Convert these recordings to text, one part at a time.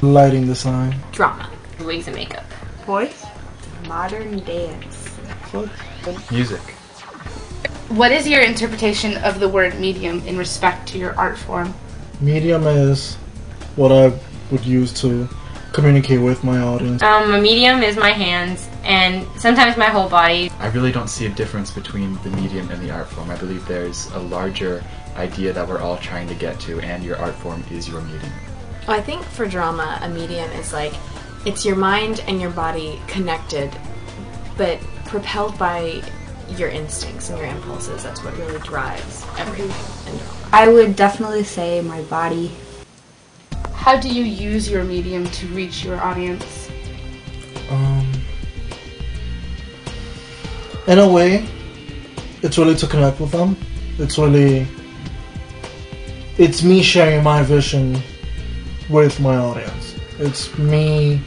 Lighting design. Drama. Wigs and makeup. Voice. Modern dance. Music. What is your interpretation of the word medium in respect to your art form? Medium is what I would use to communicate with my audience. A medium is my hands and sometimes my whole body. I really don't see a difference between the medium and the art form. I believe there's a larger idea that we're all trying to get to, and your art form is your medium. Well, I think for drama, a medium is like, it's your mind and your body connected, but propelled by your instincts and your impulses. That's what really drives everything in drama. I would definitely say my body. How do you use your medium to reach your audience? In a way, it's really to connect with them. It's me sharing my vision with my audience. It's me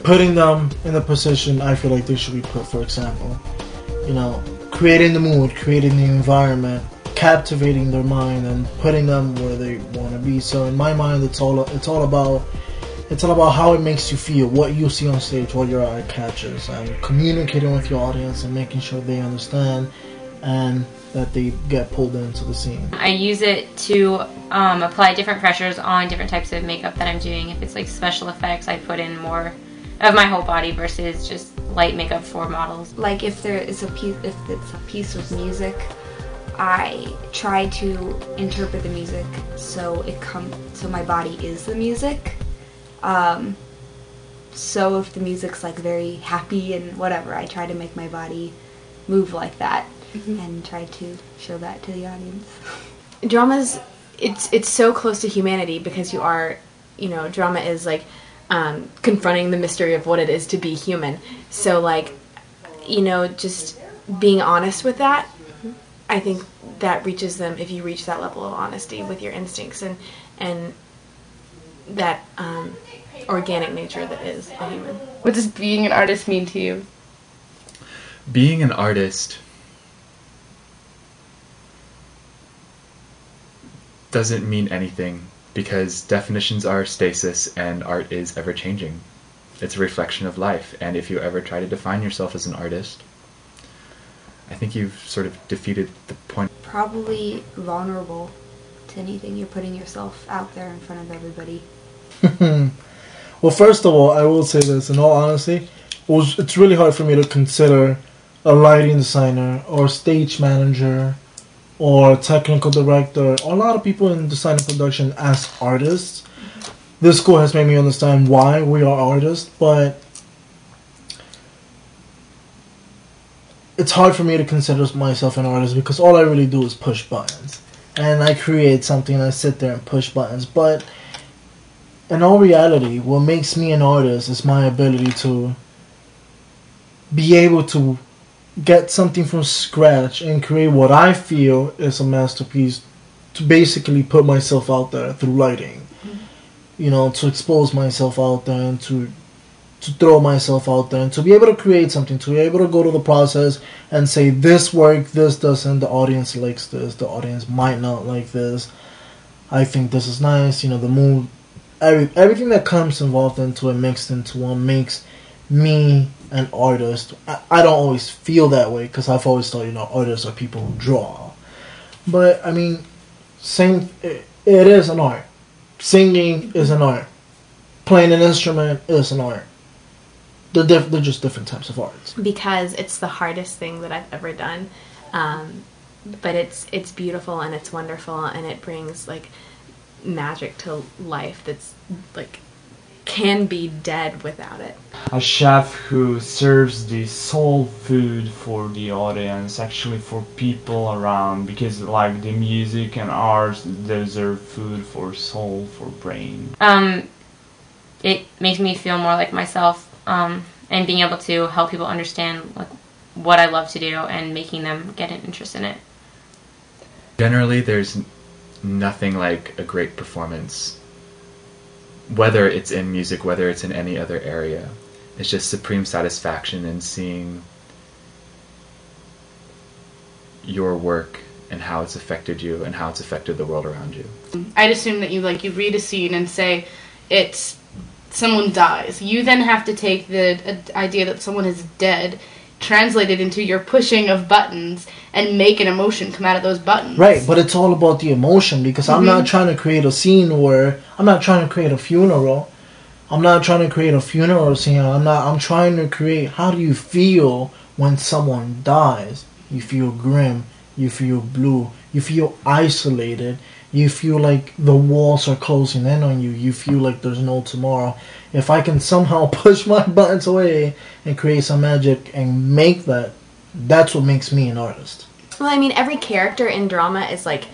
putting them in the position I feel like they should be put, for example. You know, creating the mood, creating the environment, captivating their mind and putting them where they want to be. So in my mind, it's all about how it makes you feel, what you see on stage, what your eye catches, and communicating with your audience and making sure they understand and that they get pulled into the scene. I use it to apply different pressures on different types of makeup that I'm doing. If it's like special effects, I put in more of my whole body versus just light makeup for models. Like if it's a piece of music, I try to interpret the music so my body is the music. So if the music's like very happy and whatever, I try to make my body move like that and try to show that to the audience. Drama's, it's so close to humanity because you are, drama is like confronting the mystery of what it is to be human. So like, just being honest with that, I think that reaches them if you reach that level of honesty with your instincts and that organic nature that is a human. What does being an artist mean to you? Being an artist doesn't mean anything because definitions are stasis and art is ever changing. It's a reflection of life, and if you ever try to define yourself as an artist, I think you've sort of defeated the point. Probably vulnerable to anything. You're putting yourself out there in front of everybody. Well, first of all, I will say this, in all honesty, it's really hard for me to consider a lighting designer or stage manager or technical director or a lot of people in design and production as artists. This school has made me understand why we are artists, but it's hard for me to consider myself an artist because all I really do is push buttons. And I create something and I sit there and push buttons. But in all reality, what makes me an artist is my ability to be able to get something from scratch and create what I feel is a masterpiece, to basically put myself out there through lighting. To expose myself out there and to throw myself out there and to be able to create something, to be able to go to the process and say this worked, this doesn't, the audience likes this, the audience might not like this, I think this is nice, the mood, everything that comes involved into it, mixed into one, makes me an artist. I don't always feel that way because I've always thought, artists are people who draw. But, I mean, it is an art. Singing is an art. Playing an instrument is an art. They're just different types of arts. Because it's the hardest thing that I've ever done. But it's beautiful and it's wonderful and it brings, like, magic to life that's, like, can be dead without it. A chef who serves the soul food for the audience, actually for people around, because like the music and art, those are food for soul, for brain. It makes me feel more like myself, and being able to help people understand like what I love to do and making them get an interest in it. Generally, there's nothing like a great performance. Whether it's in music, whether it's in any other area, it's just supreme satisfaction in seeing your work and how it's affected you and how it's affected the world around you. I'd assume that you read a scene and say it's someone dies. You then have to take the idea that someone is dead, translate it into your pushing of buttons, and make an emotion come out of those buttons. Right, but it's all about the emotion, because I'm not trying to create a scene where I'm not trying to create a funeral. I'm not trying to create a funeral scene. I'm trying to create, how do you feel when someone dies? You feel grim, you feel blue, you feel isolated, you feel like the walls are closing in on you, you feel like there's no tomorrow. If I can somehow push my buttons away and create some magic and make that, that's what makes me an artist. Well, I mean, every character in drama is like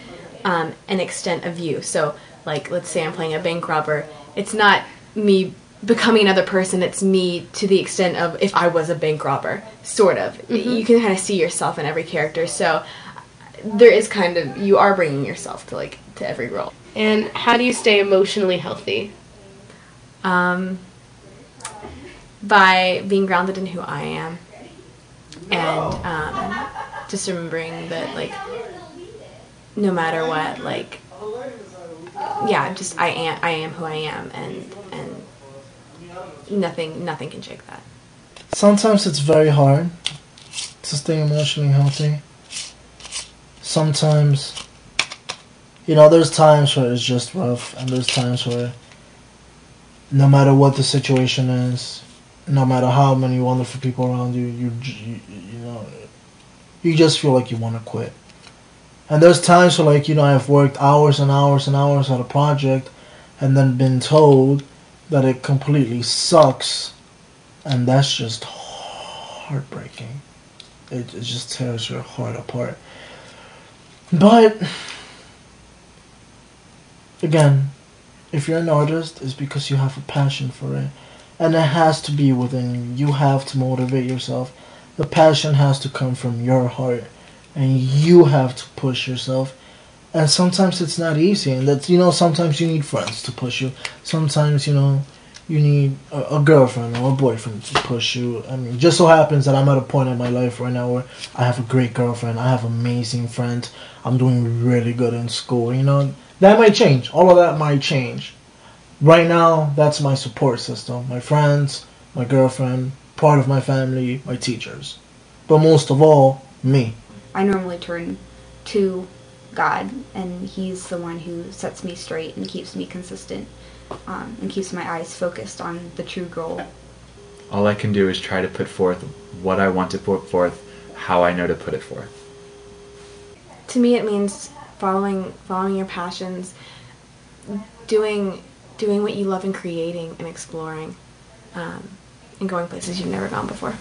an extent of you. So, like, let's say I'm playing a bank robber. It's not me becoming another person. It's me to the extent of if I was a bank robber, sort of. You can kind of see yourself in every character. So there is kind of, you are bringing yourself to every role. And how do you stay emotionally healthy? By being grounded in who I am, and just remembering that, like, no matter what, like, yeah, just I am who I am, and nothing can shake that. Sometimes it's very hard to stay emotionally healthy. Sometimes, there's times where it's just rough, and there's times where no matter what the situation is, no matter how many wonderful people around you, you just feel like you want to quit. And there's times where, I've worked hours and hours and hours on a project and then been told that it completely sucks, and that's just heartbreaking. It just tears your heart apart. But again, if you're an artist, it's because you have a passion for it. And it has to be within you. You have to motivate yourself. The passion has to come from your heart. And you have to push yourself. And sometimes it's not easy. And that's, sometimes you need friends to push you. Sometimes, you need a girlfriend or a boyfriend to push you. I mean, just so happens that I'm at a point in my life right now where I have a great girlfriend. I have amazing friends. I'm doing really good in school. That might change. All of that might change. Right now, that's my support system. My friends, my girlfriend, part of my family, my teachers. But most of all, me. I normally turn to God, and He's the one who sets me straight and keeps me consistent, and keeps my eyes focused on the true goal. All I can do is try to put forth what I want to put forth, how I know to put it forth. To me, it means following your passions, doing what you love, and creating and exploring, and going places you've never gone before.